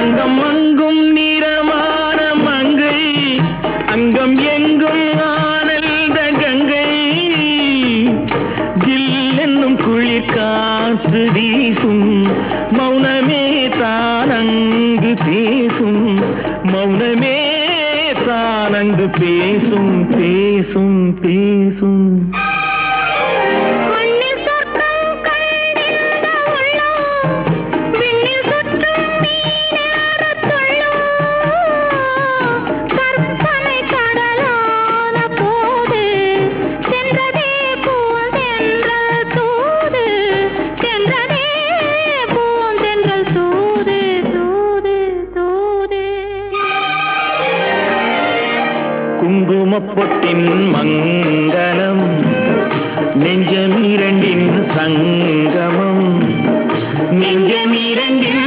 அங்கம் அங்கும் நிறமான மங்கை அங்கம் எங்கும் ஆனந்த கங்கை ஜில் என்னும் குளிர் காற்று வீசும் மௌனமே தானங்கு பேசும் மௌனமே தானங்கு பேசும் பேசும் பேசும் குங்குமப்பொட்டின் மங்களம் நெஞ்சமிரண்டின் சங்கமம் நெஞ்சமிரண்டின்